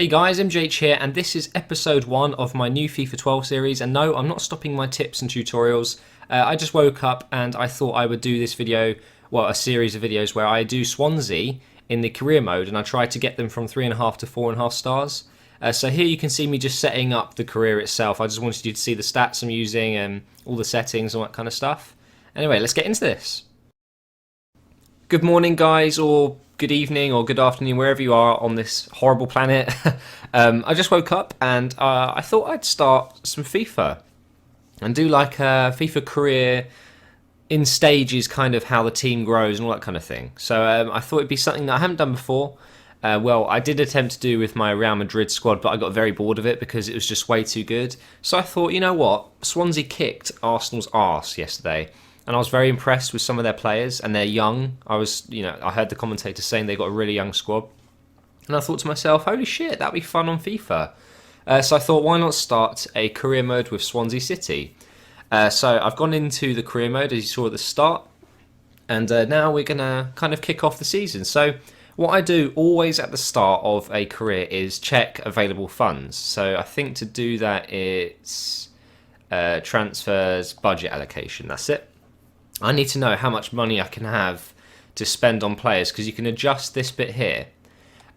Hey guys, MGH here, and this is episode 1 of my new FIFA 12 series. And no, I'm not stopping my tips and tutorials. I just woke up and I thought I would do this video, well, a series of videos where I do Swansea in the career mode, and I try to get them from 3.5 to 4.5 stars. So here you can see me just setting up the career itself. I just wanted you to see the stats I'm using and all the settings and all that kind of stuff. Anyway, let's get into this. Good morning, guys, or good evening or good afternoon, wherever you are on this horrible planet. I just woke up and I thought I'd start some FIFA and do like a FIFA career in stages, kind of how the team grows and all that kind of thing. So I thought it'd be something that I haven't done before. Well, I did attempt to do with my Real Madrid squad, but I got very bored of it because it was just way too good. So I thought, you know what? Swansea kicked Arsenal's arse yesterday. And I was very impressed with some of their players, and they're young. I heard the commentators saying they got a really young squad. And I thought to myself, holy shit, that'd be fun on FIFA. So I thought, why not start a career mode with Swansea City? So I've gone into the career mode, as you saw at the start. And now we're going to kind of kick off the season. So what I do always at the start of a career is check available funds. So I think to do that, it's transfers, budget allocation. That's it. I need to know how much money I can have to spend on players, because you can adjust this bit here.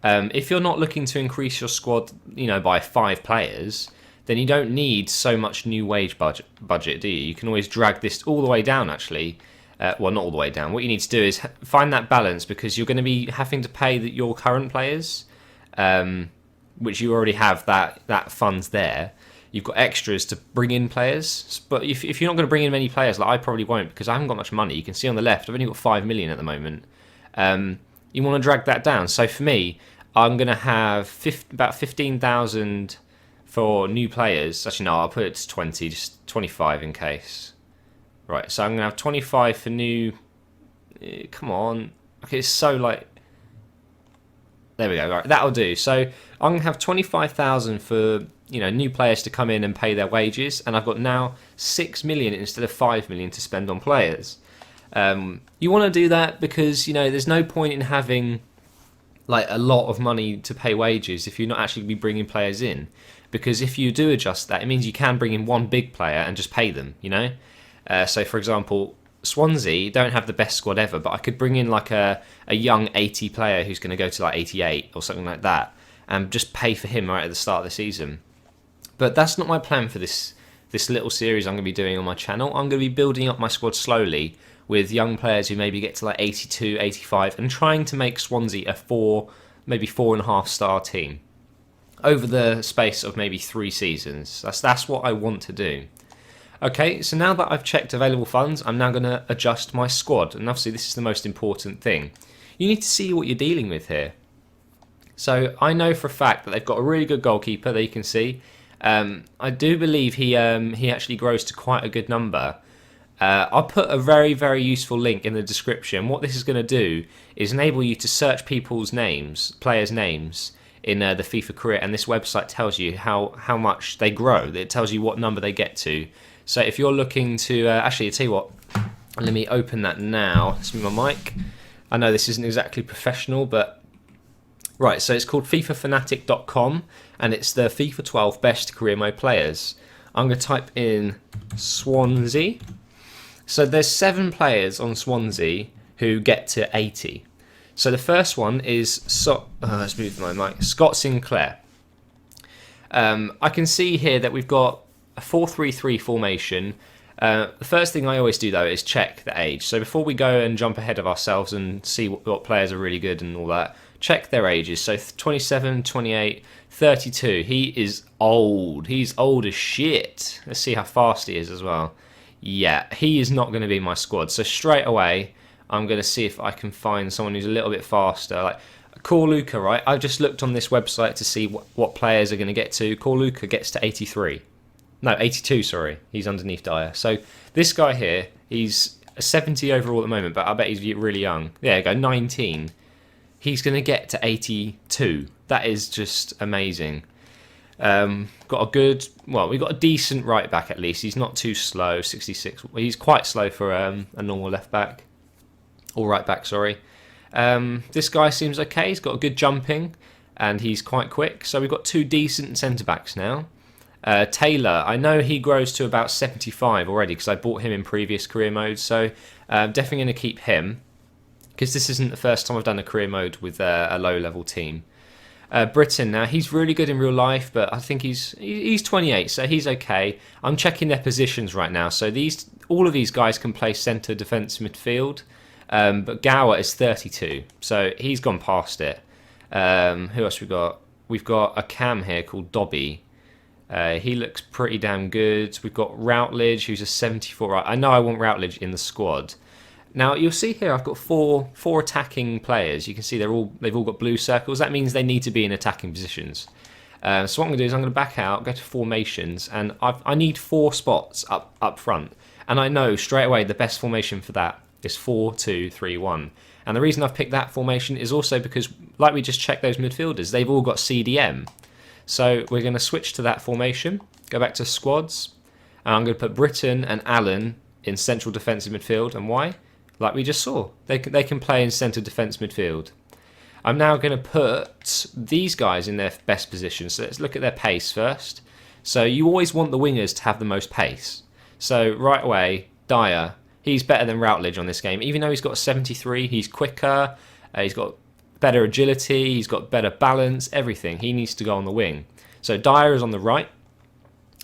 If you're not looking to increase your squad, by 5 players, then you don't need so much new wage budget, do you? You can always drag this all the way down, actually. Well, not all the way down. What you need to do is find that balance, because you're going to be having to pay your current players, which you already have that funds there. You've got extras to bring in players, but if you're not going to bring in many players, like I probably won't, because I haven't got much money. You can see on the left, I've only got 5 million at the moment. You want to drag that down. So for me, I'm going to have about 15,000 for new players. Actually, no, I'll put it to 20, just 25 in case. Right, so I'm going to have 25 for new... Come on. Okay, it's so like... There we go, right, that'll do. So I'm going to have 25,000 for... new players to come in and pay their wages, and I've got now 6 million instead of 5 million to spend on players. You want to do that because there's no point in having like a lot of money to pay wages if you're not actually be bringing players in, because if you do adjust that, it means you can bring in one big player and just pay them. So for example, Swansea don't have the best squad ever, but I could bring in like a young 80 player who's going to go to like 88 or something like that, and just pay for him right at the start of the season. But that's not my plan for this little series I'm going to be doing on my channel. I'm going to be building up my squad slowly with young players who maybe get to like 82, 85, and trying to make Swansea a 4, maybe 4.5 star team over the space of maybe 3 seasons. That's what I want to do. Okay, so now that I've checked available funds, I'm now going to adjust my squad. And obviously this is the most important thing. You need to see what you're dealing with here. So I know for a fact that they've got a really good goalkeeper, there you can see. I do believe he actually grows to quite a good number. I'll put a very, very useful link in the description. What this is going to do is enable you to search people's names, players' names, in the FIFA career, and this website tells you how much they grow. It tells you what number they get to. So if you're looking to... actually, I'll tell you what, let me open that now. Let's move my mic. I know this isn't exactly professional, but... Right, so it's called FIFAfanatic.com, and it's the FIFA 12 best career mode players. I'm going to type in Swansea. So there's 7 players on Swansea who get to 80. So the first one is let's move my mic. Scott Sinclair. I can see here that we've got a 4-3-3 formation. The first thing I always do though is check the age. So before we go and jump ahead of ourselves and see what players are really good and all that, check their ages. So 27, 28, 32. He is old. He's old as shit. Let's see how fast he is as well. Yeah, he is not going to be my squad. So straight away, I'm going to see if I can find someone who's a little bit faster. Like Luca, right? I've just looked on this website to see what players are going to get to. Luca gets to 83. No, 82, sorry. He's underneath Dyer. So this guy here, he's 70 overall at the moment, but I bet he's really young. There you go, 19. He's going to get to 82. That is just amazing. Got we've got a decent right back at least. He's not too slow, 66. He's quite slow for a normal left back. Or right back, sorry. This guy seems okay. He's got a good jumping. and he's quite quick. So we've got 2 decent centre-backs now. Taylor, I know he grows to about 75 already because I bought him in previous career modes, so definitely going to keep him because this isn't the first time I've done a career mode with a low-level team. Britain, now he's really good in real life, but I think he's 28, so he's okay. I'm checking their positions right now, so all of these guys can play centre, defence, midfield, but Gower is 32, so he's gone past it. Who else we got? We've got a cam here called Dobby. He looks pretty damn good. We've got Routledge, who's a 74. I know I want Routledge in the squad. Now you'll see here I've got four attacking players. You can see they've all got blue circles. That means they need to be in attacking positions. So what I'm going to do is I'm going to back out, go to formations, and I need 4 spots up front. And I know straight away the best formation for that is 4-2-3-1. And the reason I've picked that formation is also because, like we just checked those midfielders, they've all got CDM. So we're going to switch to that formation, go back to squads, and I'm going to put Britain and Allen in central defensive midfield. And why? Like we just saw, they can play in centre defence midfield. I'm now going to put these guys in their best position. So let's look at their pace first. So you always want the wingers to have the most pace. So right away, Dyer, he's better than Routledge on this game. Even though he's got 73, he's quicker, he's got better agility, he's got better balance, everything. He needs to go on the wing. So Dyer is on the right.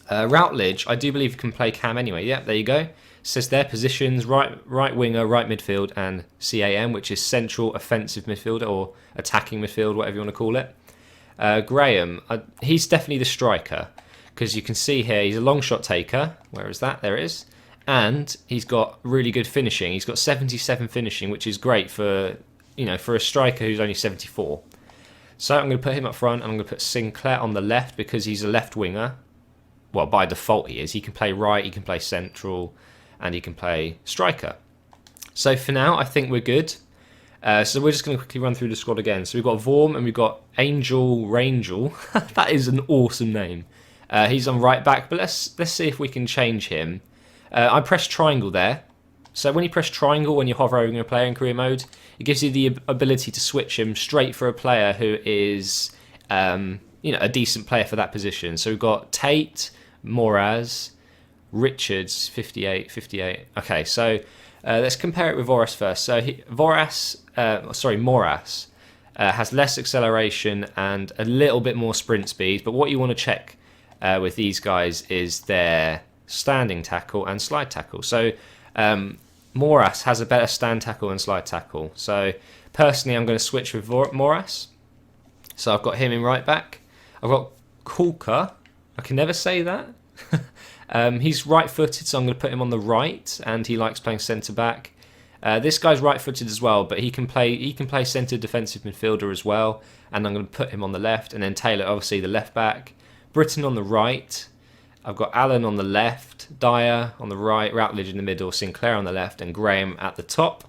Routledge, I do believe can play cam anyway. Yeah, there you go. Says their positions, right winger, right midfield, and CAM, which is central offensive midfielder or attacking midfield, whatever you want to call it. Graham, he's definitely the striker because you can see here he's a long shot taker. Where is that? There it is. And he's got really good finishing. He's got 77 finishing, which is great for a striker who's only 74. So I'm going to put him up front, and I'm going to put Sinclair on the left because he's a left winger. Well, by default he is. He can play right, he can play central, and he can play striker. So for now, I think we're good. So we're just going to quickly run through the squad again. So we've got Vorm and we've got Angel Rangel. That is an awesome name. He's on right back, but let's see if we can change him. I pressed triangle there. So when you press triangle when you hover over a player in career mode, it gives you the ability to switch him straight for a player who is a decent player for that position. So we've got Tate, Moraz, Richards, 58. Okay, so let's compare it with Voras first. So Moras has less acceleration and a little bit more sprint speed. But what you want to check with these guys is their standing tackle and slide tackle. So Moras has a better stand tackle and slide tackle. So personally, I'm going to switch with Moras. So I've got him in right back. I've got Kulka. I can never say that. He's right-footed, so I'm going to put him on the right, and he likes playing centre-back. This guy's right-footed as well, but he can play centre defensive midfielder as well, and I'm going to put him on the left, and then Taylor, obviously, the left-back. Britain on the right. I've got Allen on the left, Dyer on the right, Routledge in the middle, Sinclair on the left, and Graham at the top.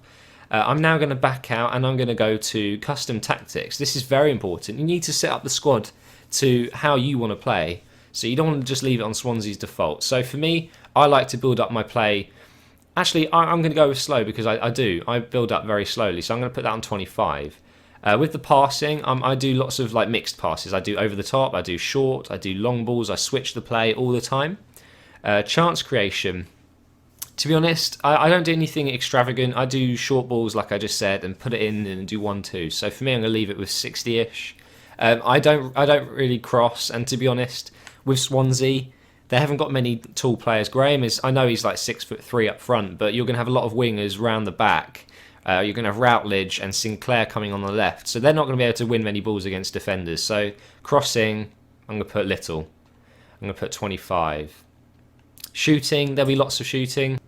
I'm now going to back out, and I'm going to go to custom tactics. This is very important. You need to set up the squad to how you want to play. So you don't want to just leave it on Swansea's default. So for me, I like to build up my play. Actually, I'm going to go with slow because I build up very slowly. So I'm going to put that on 25. With the passing, I do lots of mixed passes. I do over the top, I do short, I do long balls. I switch the play all the time. Chance creation. To be honest, I don't do anything extravagant. I do short balls like I just said and put it in and do 1-2. So for me, I'm going to leave it with 60-ish. I don't really cross, and to be honest, with Swansea, they haven't got many tall players. Graham is, I know he's 6'3" up front, but you're going to have a lot of wingers round the back. You're going to have Routledge and Sinclair coming on the left, so they're not going to be able to win many balls against defenders. So crossing, I'm going to put little. I'm going to put 25. Shooting, there'll be lots of shooting.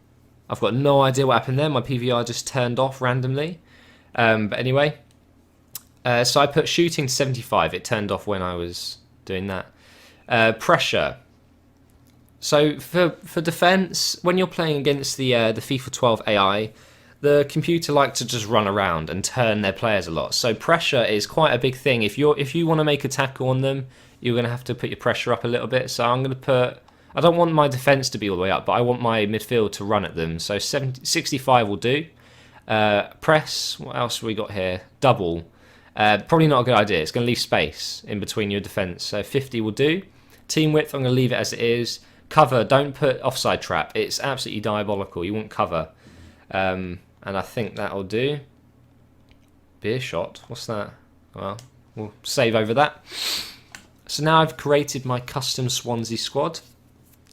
I've got no idea what happened there. My PVR just turned off randomly. But anyway, so I put shooting to 75. It turned off when I was doing that. Pressure. So for defense, when you're playing against the FIFA 12 AI, the computer like to just run around and turn their players a lot. So pressure is quite a big thing. If you want to make a tackle on them, you're going to have to put your pressure up a little bit. So I'm going to put, I don't want my defense to be all the way up, but I want my midfield to run at them. So 65 will do. Press, what else have we got here? Double. Probably not a good idea. It's going to leave space in between your defence. So 50 will do. Team width, I'm going to leave it as it is. Cover, don't put offside trap. It's absolutely diabolical. You want cover. And I think that'll do. Beer shot. What's that? Well, we'll save over that. So now I've created my custom Swansea squad.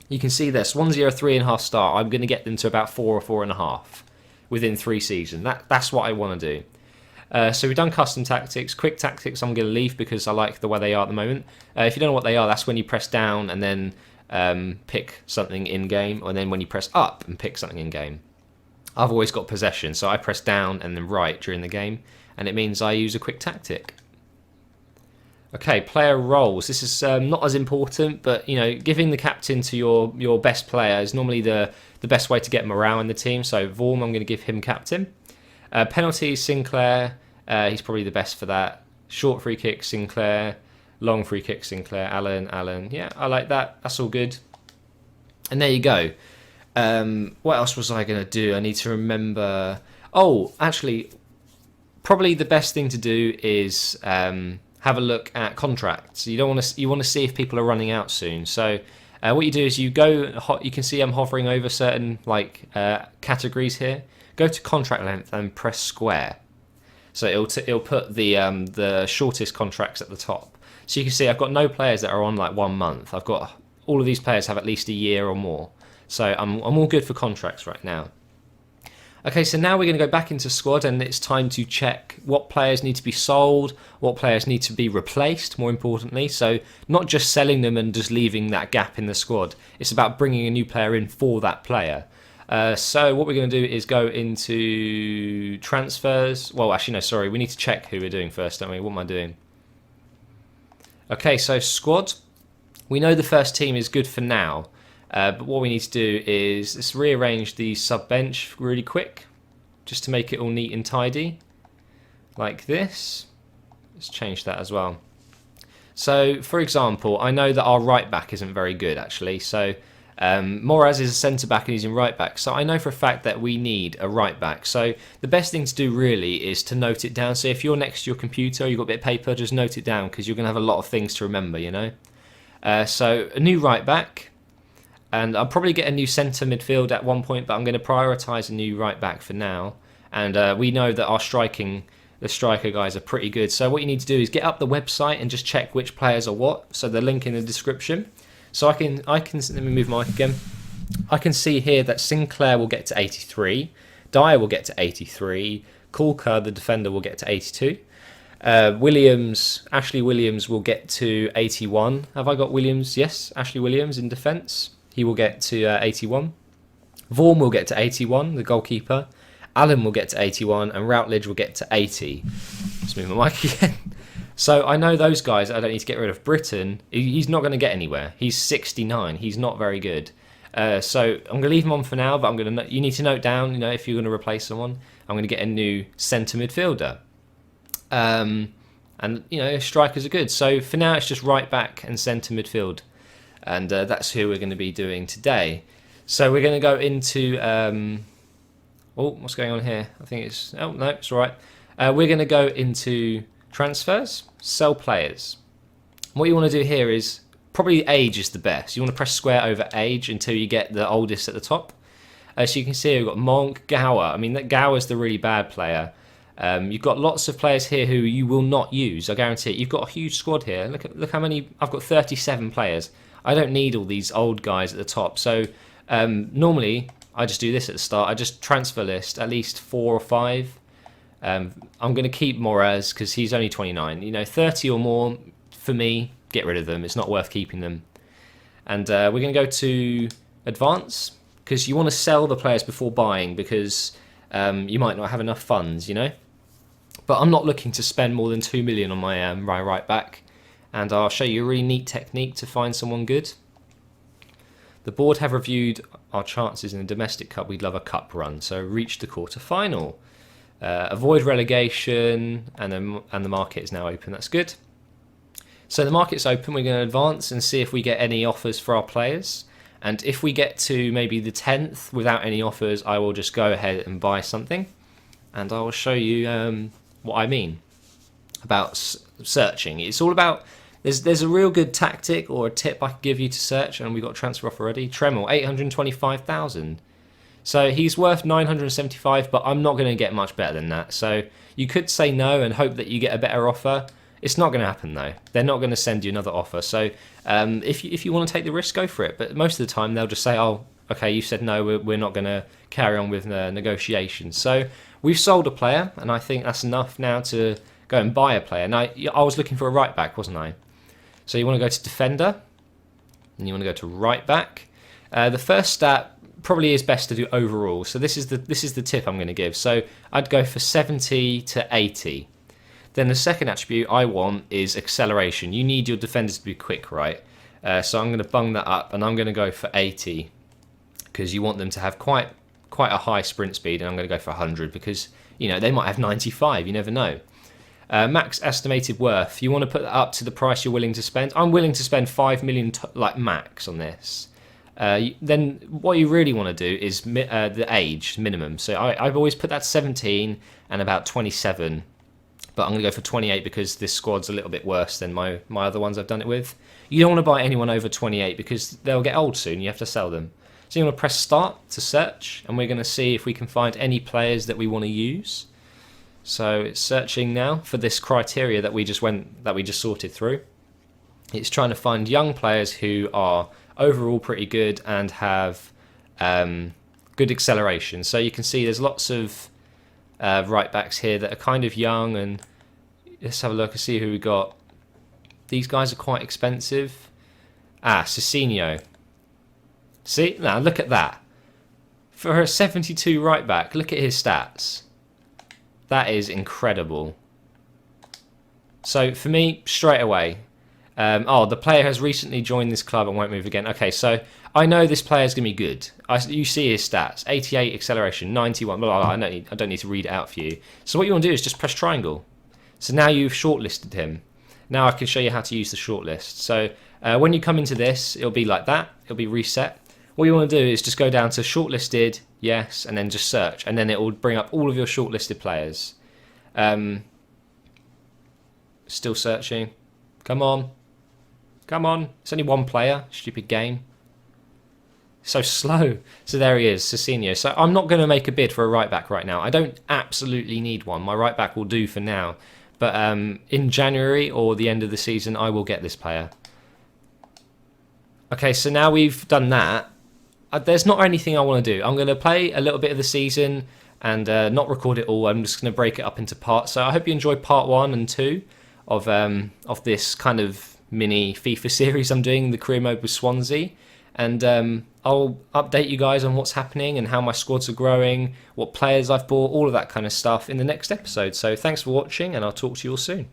You can see there, Swansea are a 3.5 star. I'm going to get them to about 4 or 4.5 within 3 seasons. That's what I want to do. So we've done custom tactics. Quick tactics I'm going to leave because I like the way they are at the moment. If you don't know what they are, that's when you press down and then pick something in-game, or then when you press up and pick something in-game. I've always got possession, so I press down and then right during the game, and it means I use a quick tactic. Okay, player roles. This is not as important, but you know, giving the captain to your best player is normally the best way to get morale in the team. So Vorm, I'm going to give him captain. Penalties, Sinclair. He's probably the best for that. Short free kick, Sinclair. Long free kick, Sinclair. Alan. Yeah, I like that. That's all good. And there you go. What else was I going to do? I need to remember. Oh, actually, probably the best thing to do is have a look at contracts. You want to see if people are running out soon. So what you do is you go. You can see I'm hovering over certain categories here. Go to contract length and press square. So it'll put the shortest contracts at the top. So you can see I've got no players that are on like 1 month. I've got all of these players have at least a year or more. So I'm all good for contracts right now. Okay, so now we're going to go back into squad, and it's time to check what players need to be sold, what players need to be replaced, more importantly. So not just selling them and just leaving that gap in the squad. It's about bringing a new player in for that player. So what we're going to do is go into transfers. Well, actually, no, sorry. We need to check who we're doing first, don't we? What am I doing? Okay, so squad. We know the first team is good for now. But what we need to do is let's rearrange the sub bench really quick, just to make it all neat and tidy, like this. Let's change that as well. So, for example, I know that our right back isn't very good actually. So, Moraz is a centre back and he's in right back. So I know for a fact that we need a right back. So the best thing to do really is to note it down. So if you're next to your computer, you've got a bit of paper, just note it down because you're going to have a lot of things to remember, you know. So a new right back. And I'll probably get a new centre midfield at one point, but I'm going to prioritise a new right back for now. And we know that our the striker guys are pretty good. So what you need to do is get up the website and just check which players are what. So the link in the description. So I can let me move my mic again. I can see here that Sinclair will get to 83, Dyer will get to 83, Kulka, the defender, will get to 82. Ashley Williams will get to 81. Have I got Williams? Yes, Ashley Williams in defence. He will get to 81. Vorm will get to 81, the goalkeeper. Allen will get to 81, and Routledge will get to 80. Let's move my mic again. So I know those guys I don't need to get rid of. Britton, he's not going to get anywhere. He's 69. He's not very good. So I'm going to leave him on for now, but you need to note down, you know, if you're going to replace someone, I'm going to get a new centre midfielder. And, you know, strikers are good. So for now, it's just right back and centre midfield. And that's who we're going to be doing today. So we're going to go into... what's going on here? I think it's... Oh, no, it's all right. We're going to go into transfers, sell players. What you want to do here is... Probably age is the best. You want to press square over age until you get the oldest at the top. So you can see we've got Monk, Gower. I mean, that Gower's the really bad player. You've got lots of players here who you will not use. I guarantee it. You've got a huge squad here. Look how many... I've got 37 players. I don't need all these old guys at the top. So normally I just do this at the start. I just transfer list at least 4 or 5. I'm going to keep Moraz because he's only 29. You know, 30 or more for me, get rid of them. It's not worth keeping them. And we're going to go to advance because you want to sell the players before buying because you might not have enough funds, you know. But I'm not looking to spend more than 2 million on my right back. And I'll show you a really neat technique to find someone good. The board have reviewed our chances in the domestic cup. We'd love a cup run, so reach the quarter final. Avoid relegation, and the market is now open. That's good. So the market's open. We're going to advance and see if we get any offers for our players. And if we get to maybe the 10th without any offers, I will just go ahead and buy something. And I will show you what I mean. about searching. It's all about there's a real good tactic or a tip I could give you to search, and we got transfer offer already. Tremel 825,000. So he's worth 975, but I'm not going to get much better than that. So you could say no and hope that you get a better offer. It's not going to happen though. They're not going to send you another offer. So if you want to take the risk, go for it. But most of the time they'll just say, oh, okay, you said no, we're not going to carry on with negotiations. So we've sold a player, and I think that's enough now to go and buy a player. Now, I was looking for a right back, wasn't I? So you want to go to defender, and you want to go to right back. The first stat probably is best to do overall. So this is the tip I'm going to give. So I'd go for 70 to 80. Then the second attribute I want is acceleration. You need your defenders to be quick, right? So I'm going to bung that up, and I'm going to go for 80 because you want them to have quite a high sprint speed, and I'm going to go for 100 because they might have 95. You never know. Max estimated worth. You want to put that up to the price you're willing to spend. I'm willing to spend 5 million max on this. Then what you really want to do is the age minimum. So I've always put that 17 and about 27. But I'm going to go for 28 because this squad's a little bit worse than my other ones I've done it with. You don't want to buy anyone over 28 because they'll get old soon. You have to sell them. So you want to press start to search, and we're going to see if we can find any players that we want to use. So it's searching now for this criteria that we just sorted through. It's trying to find young players who are overall pretty good and have good acceleration. So you can see there's lots of right backs here that are kind of young, and let's have a look and see who we got. These guys are quite expensive. Cicinho. See, now look at that. For a 72 right back, look at his stats. That is incredible. So for me, straight away, the player has recently joined this club and won't move again. Okay, so I know this player is going to be good. You see his stats: 88 acceleration, 91. Blah, blah, blah. I don't need to read it out for you. So what you want to do is just press triangle. So now you've shortlisted him. Now I can show you how to use the shortlist. So when you come into this, it'll be like that. It'll be reset. What you want to do is just go down to shortlisted, yes, and then just search, and then it will bring up all of your shortlisted players. Still searching. Come on. Come on. It's only one player. Stupid game. So slow. So there he is, Cicinho. So I'm not going to make a bid for a right back right now. I don't absolutely need one. My right back will do for now. But in January or the end of the season, I will get this player. Okay, so now we've done that. There's not anything I want to do. I'm going to play a little bit of the season and not record it all. I'm just going to break it up into parts. So I hope you enjoyed part 1 and 2 of this kind of mini FIFA series I'm doing, the career mode with Swansea. And I'll update you guys on what's happening and how my squads are growing, what players I've bought, all of that kind of stuff in the next episode. So thanks for watching, and I'll talk to you all soon.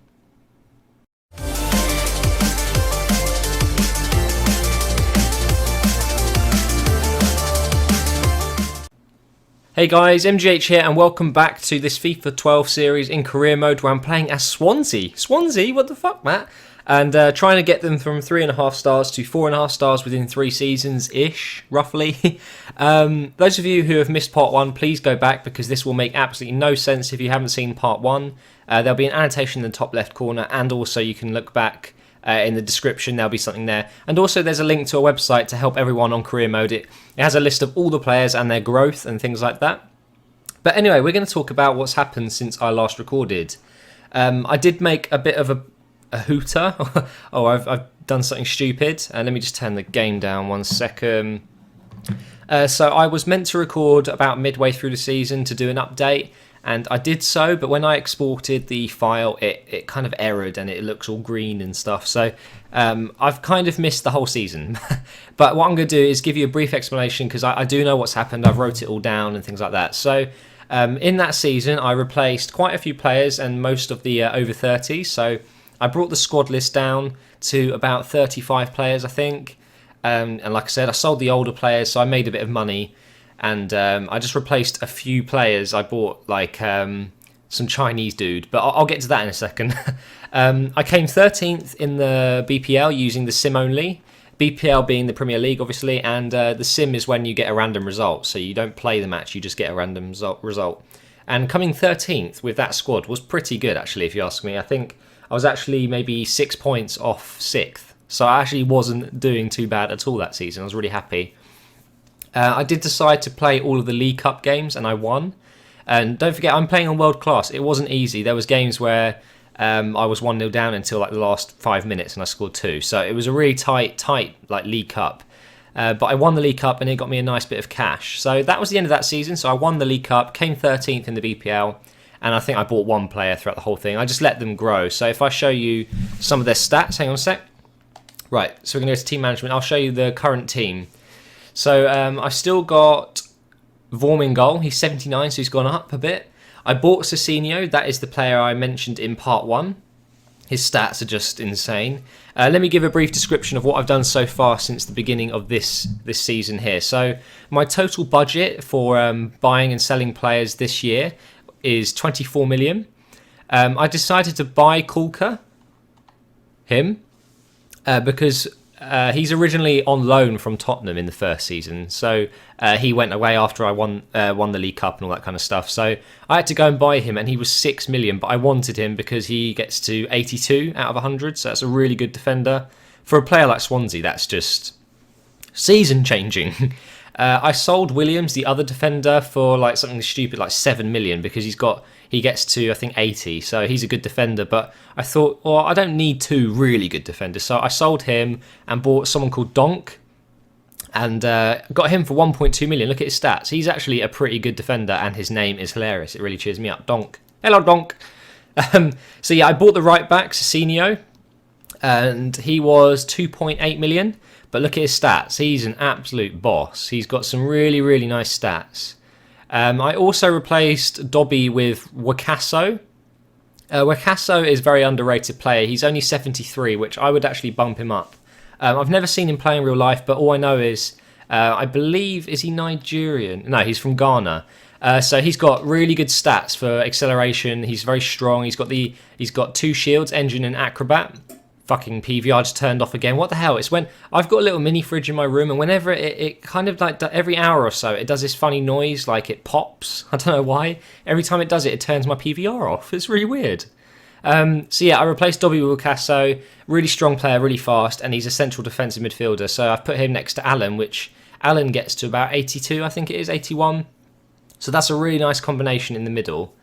Hey guys, MGH here, and welcome back to this FIFA 12 series in career mode where I'm playing as Swansea. Swansea? What the fuck, Matt? And trying to get them from 3.5 stars to 4.5 stars within 3 seasons-ish, roughly. Those of you who have missed part 1, please go back because this will make absolutely no sense if you haven't seen part 1. There'll be an annotation in the top left corner, and also you can look back in the description. There'll be something there. And also there's a link to a website to help everyone on career mode. It has a list of all the players and their growth and things like that. But anyway, we're going to talk about what's happened since I last recorded. I did make a bit of a hooter. Oh, I've done something stupid. Let me just turn the game down 1 second. So I was meant to record about midway through the season to do an update, and I did so, but when I exported the file, it kind of errored and it looks all green and stuff. So I've kind of missed the whole season. But what I'm going to do is give you a brief explanation because I do know what's happened. I've wrote it all down and things like that. So in that season, I replaced quite a few players and most of the over 30s. So I brought the squad list down to about 35 players, I think. And like I said, I sold the older players, so I made a bit of money. And I just replaced a few players. I bought like some Chinese dude, but I'll get to that in a second. I came 13th in the BPL using the sim only. BPL being the Premier League, obviously, and the sim is when you get a random result. So you don't play the match, you just get a random result. And coming 13th with that squad was pretty good, actually, if you ask me. I think I was actually maybe 6 points off 6th. So I actually wasn't doing too bad at all that season. I was really happy. I did decide to play all of the League Cup games, and I won. And don't forget, I'm playing on World Class. It wasn't easy. There was games where I was 1-0 down until like the last 5 minutes, and I scored 2. So it was a really tight like League Cup. But I won the League Cup, and it got me a nice bit of cash. So that was the end of that season. So I won the League Cup, came 13th in the BPL, and I think I bought one player throughout the whole thing. I just let them grow. So if I show you some of their stats, hang on a sec. Right, so we're going to go to team management. I'll show you the current team. So I've still got Vorm in goal. He's 79, so he's gone up a bit. I bought Cicinho. That is the player I mentioned in part 1. His stats are just insane. Let me give a brief description of what I've done so far since the beginning of this season here. So my total budget for buying and selling players this year is 24 million. I decided to buy Kulka, him, because he's originally on loan from Tottenham in the first season. So he went away after I won the League Cup and all that kind of stuff. So I had to go and buy him, and he was 6 million, but I wanted him because he gets to 82 out of 100. So that's a really good defender. For a player like Swansea, that's just season changing. I sold Williams, the other defender, for like something stupid like 7 million because he gets to, I think, 80. So he's a good defender. But I thought, well, I don't need 2 really good defenders. So I sold him and bought someone called Donk and got him for 1.2 million. Look at his stats. He's actually a pretty good defender, and his name is hilarious. It really cheers me up. Donk. Hello, Donk. So yeah, I bought the right back, Cicinho, and he was 2.8 million. But look at his stats. He's an absolute boss. He's got some really, really nice stats. I also replaced Dobby with Wakaso. Wakaso is a very underrated player. He's only 73, which I would actually bump him up. I've never seen him play in real life, but all I know is, I believe, is he Nigerian? No, he's from Ghana. So he's got really good stats for acceleration. He's very strong. He's got 2 shields, engine and acrobat. Fucking PVR just turned off again. What the hell? It's when I've got a little mini fridge in my room, and whenever it kind of like every hour or so, it does this funny noise, like it pops. I don't know why. Every time it does it, it turns my PVR off. It's really weird. So yeah, I replaced Dobby with Casso. Really strong player, really fast, and he's a central defensive midfielder. So I've put him next to Alan, which Alan gets to about 82, I think it is, 81. So that's a really nice combination in the middle.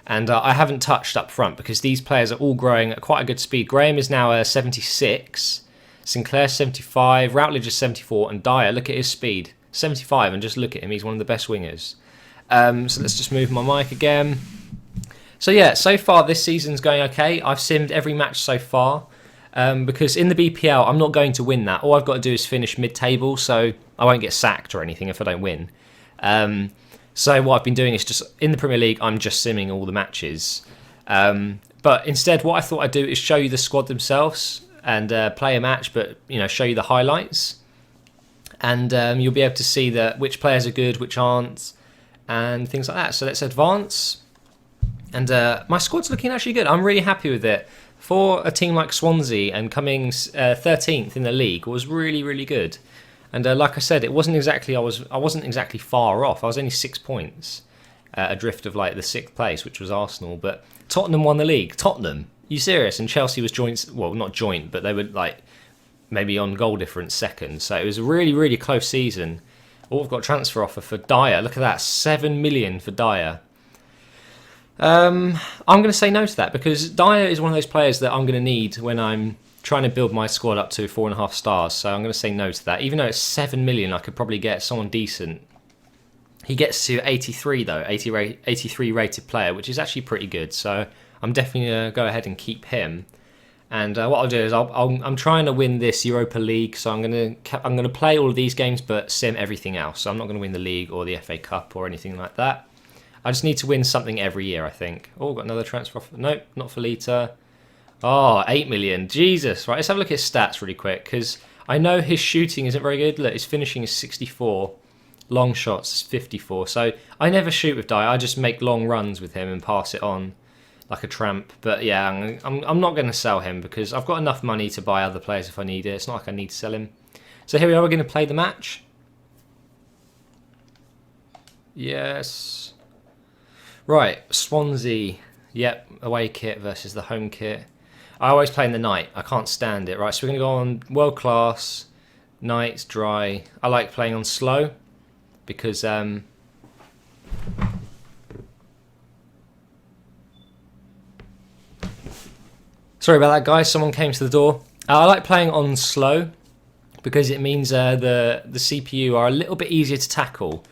And I haven't touched up front because these players are all growing at quite a good speed. Graham is now 76, Sinclair 75, Routledge is 74, and Dyer, look at his speed, 75, and just look at him, he's one of the best wingers. So let's just move my mic again. So yeah, so far this season's going okay. I've simmed every match so far because in the BPL I'm not going to win that. All I've got to do is finish mid-table, so I won't get sacked or anything if I don't win. So what I've been doing is just, in the Premier League, I'm just simming all the matches. But instead, what I thought I'd do is show you the squad themselves and play a match, but show you the highlights. And you'll be able to see which players are good, which aren't, and things like that. So let's advance. And my squad's looking actually good. I'm really happy with it. For a team like Swansea and coming 13th in the league was really, really good. And like I said, it wasn't exactly I wasn't exactly far off. I was only 6 points adrift of like the 6th place, which was Arsenal. But Tottenham won the league. Tottenham, you serious? And Chelsea was joint. Well, not joint, but they were like maybe on goal difference second. So it was a really, really close season. Oh, I've got a transfer offer for Dyer. Look at that, 7 million for Dyer. I'm going to say no to that because Dyer is one of those players that I'm going to need when I'm trying to build my squad up to 4.5 stars, so I'm going to say no to that. Even though it's 7 million, I could probably get someone decent. He gets to 83 though, 83 rated player, which is actually pretty good. So I'm definitely going to go ahead and keep him. And what I'll do is I'm trying to win this Europa League, so I'm going to play all of these games, but sim everything else. So I'm not going to win the league or the FA Cup or anything like that. I just need to win something every year, I think. Oh, got another transfer offer. Nope, not for Lita. Oh, 8 million. Jesus. Right, let's have a look at his stats really quick, because I know his shooting isn't very good. Look, his finishing is 64. Long shots is 54. So I never shoot with Dyer. I just make long runs with him and pass it on like a tramp. But yeah, I'm not going to sell him because I've got enough money to buy other players if I need it. It's not like I need to sell him. So here we are. We're going to play the match. Yes. Right, Swansea. Yep, away kit versus the home kit. I always play in the night. I can't stand it. Right, so we're going to go on world class, night, dry. I like playing on slow because sorry about that, guys. Someone came to the door. I like playing on slow because it means the CPU are a little bit easier to tackle.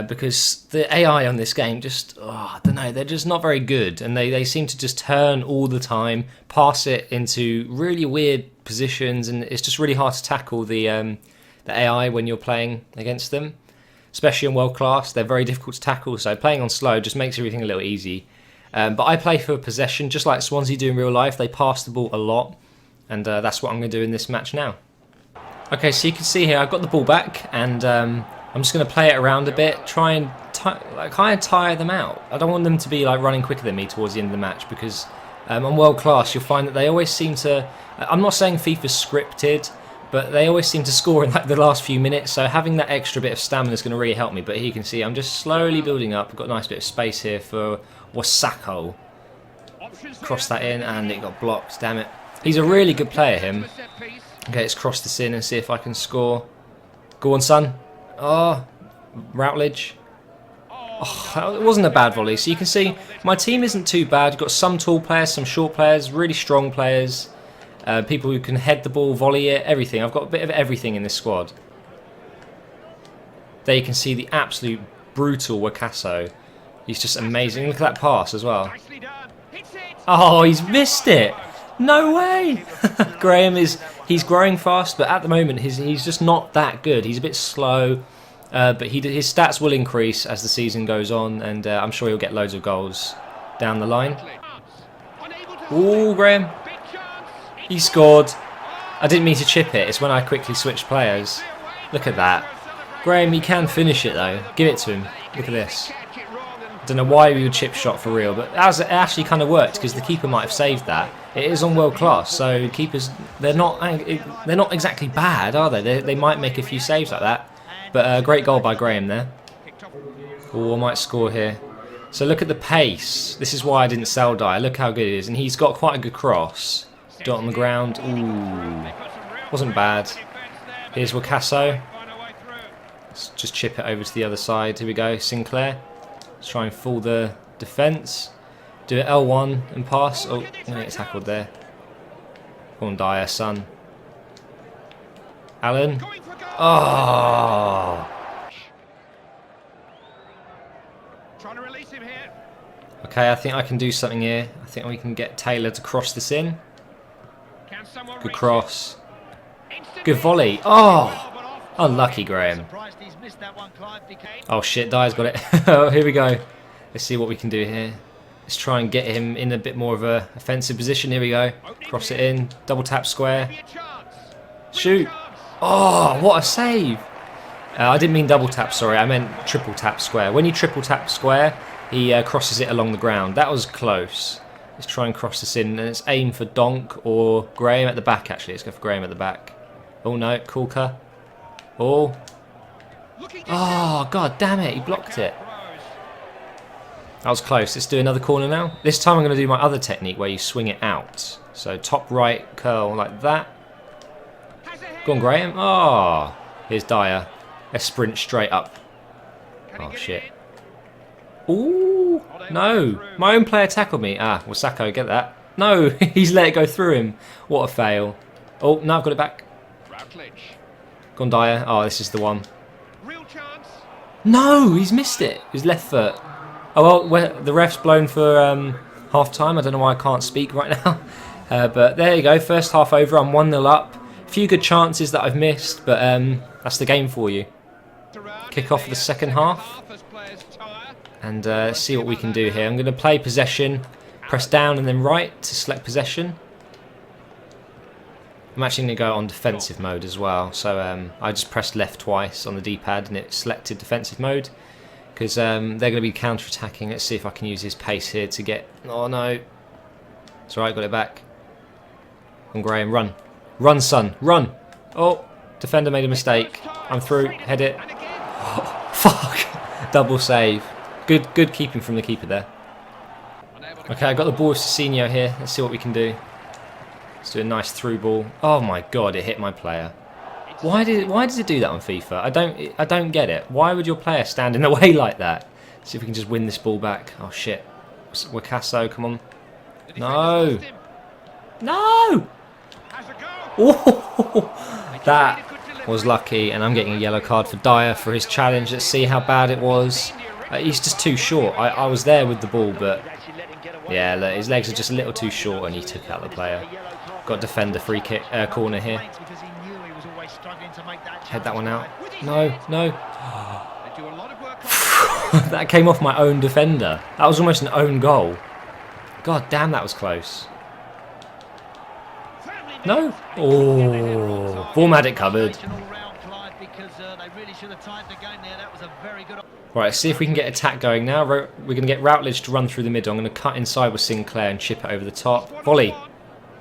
Because the AI on this game just, I don't know, they're just not very good. And they seem to just turn all the time, pass it into really weird positions. And it's just really hard to tackle the AI when you're playing against them. Especially in world class, they're very difficult to tackle. So playing on slow just makes everything a little easy. But I play for possession, just like Swansea do in real life. They pass the ball a lot. And that's what I'm going to do in this match now. Okay, so you can see here, I've got the ball back. And I'm just going to play it around a bit, try and kind of tire them out. I don't want them to be like running quicker than me towards the end of the match because on world class you'll find that they always seem to. I'm not saying FIFA's scripted, but they always seem to score in like the last few minutes. So having that extra bit of stamina is going to really help me. But here you can see I'm just slowly building up. I've got a nice bit of space here for Wasako. Cross that in and it got blocked. Damn it! He's a really good player, him. Okay, let's cross this in and see if I can score. Go on, son. Oh, Routledge. Oh, it wasn't a bad volley. So you can see my team isn't too bad. You've got some tall players, some short players, really strong players, people who can head the ball, volley it, everything. I've got a bit of everything in this squad. There you can see the absolute brutal Wakaso. He's just amazing. Look at that pass as well. Oh, he's missed it. No way. Graham he's growing fast, but at the moment he's just not that good. He's a bit slow, but his stats will increase as the season goes on, and I'm sure he'll get loads of goals down the line. Ooh, Graham. He scored. I didn't mean to chip it. It's when I quickly switched players. Look at that. Graham, he can finish it though. Give it to him. Look at this. Don't know why we would chip shot for real, but it actually kind of worked because the keeper might have saved that. It is on world class, so keepers they're not exactly bad, are they? They might make a few saves like that, but great goal by Graham there. Oh, I might score here. So look at the pace. This is why I didn't sell die. Look how good it is, and he's got quite a good cross. Dot on the ground. Ooh, wasn't bad. Here's Wakaso. Let's just chip it over to the other side. Here we go, Sinclair. Let's try and fool the defence. Do it L1 and pass. Oh, I'm going to get tackled there. Go on, Dyer, son. Allen. Oh. Okay, I think I can do something here. I think we can get Taylor to cross this in. Good cross. Good volley. Oh. Unlucky, Graham. Oh shit, Dyer's got it. Oh, here we go. Let's see what we can do here. Let's try and get him in a bit more of a offensive position. Here we go. Cross it in. Double tap square. Shoot. Oh, what a save. I didn't mean double tap, sorry. I meant triple tap square. When you triple tap square, he crosses it along the ground. That was close. Let's try and cross this in. And let's aim for Donk or Graham at the back, actually. Let's go for Graham at the back. Oh, no. Kulka. Oh. Oh, god damn it. He blocked it. That was close. Let's do another corner now. This time I'm going to do my other technique where you swing it out. So top right curl like that. Go on, Graham. Oh, here's Dyer. Let's sprint straight up. Oh, shit. Ooh, no. My own player tackled me. Ah, Wasako, get that. No, he's let it go through him. What a fail. Oh, no, I've got it back. Go on, Dyer. Oh, this is the one. No, he's missed it. His left foot. Oh, well, the ref's blown for half-time. I don't know why I can't speak right now. But there you go. First half over. I'm 1-0 up. A few good chances that I've missed, but that's the game for you. Kick off the second half. And see what we can do here. I'm going to play possession. Press down and then right to select possession. I'm actually going to go on defensive mode as well. So I just pressed left twice on the D-pad and it selected defensive mode. Because they're going to be counter-attacking. Let's see if I can use his pace here to get... Oh, no. It's alright, got it back. Come on, Graham, run. Run, son, run. Oh, defender made a mistake. I'm through, head it. Oh, fuck. Double save. Good keeping from the keeper there. Okay, I got the ball with Cicinho here. Let's see what we can do. Let's do a nice through ball. Oh my god, it hit my player. Why does it do that on FIFA? I don't get it. Why would your player stand in the way like that? See if we can just win this ball back. Oh shit. Wakaso, come on. No. No! Oh, that was lucky, and I'm getting a yellow card for Dyer for his challenge. Let's see how bad it was. He's just too short. I was there with the ball, but yeah, look, his legs are just a little too short, and he took out the player. Got defender free kick corner here. Head that one out. No, no. That came off my own defender. That was almost an own goal. God damn, that was close. No. Oh, ball had it covered. Right, see if we can get attack going now. We're going to get Routledge to run through the middle. I'm going to cut inside with Sinclair and chip it over the top. Volley.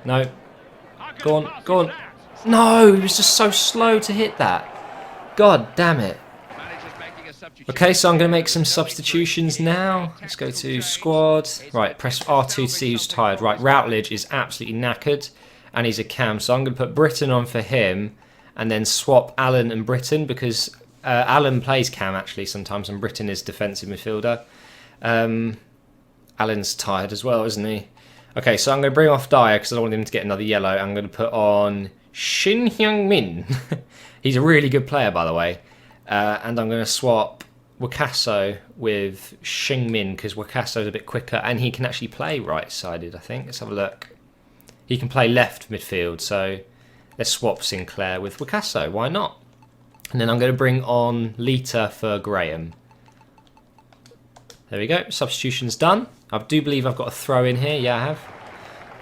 No. Go on, go on. No, he was just so slow to hit that. God damn it. Okay, so I'm going to make some substitutions now. Let's go to squad. Right, press R2 to see who's tired. Right, Routledge is absolutely knackered, and he's a cam. So I'm going to put Britton on for him, and then swap Allen and Britton, because Allen plays cam actually sometimes, and Britton is defensive midfielder. Allen's tired as well, isn't he? Okay, so I'm going to bring off Dyer because I don't want him to get another yellow. I'm going to put on Shin Hyung-min. He's a really good player, by the way. And I'm going to swap Wakaso with Shing-min because Wakaso's a bit quicker and he can actually play right-sided, I think. Let's have a look. He can play left midfield, so let's swap Sinclair with Wakaso. Why not? And then I'm going to bring on Lita for Graham. There we go. Substitution's done. I do believe I've got a throw in here. Yeah, I have.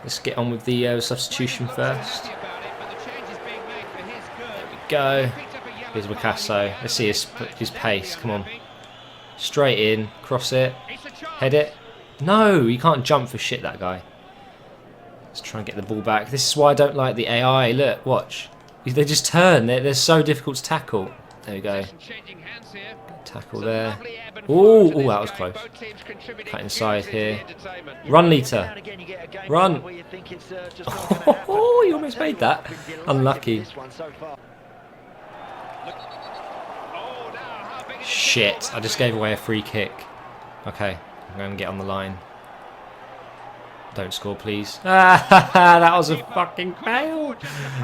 Let's get on with the substitution first. There we go. Here's Wakaso. Let's see his pace. Come on. Straight in. Cross it. Head it. No, you can't jump for shit, that guy. Let's try and get the ball back. This is why I don't like the AI. Look, watch. They just turn. They're so difficult to tackle. There we go. Tackle there. Oh, that was close. Cut inside here. Run, Lita. Run. Oh, you almost made that. Unlucky. Shit, I just gave away a free kick. Okay, I'm going to get on the line. Don't score, please. That was a fucking fail.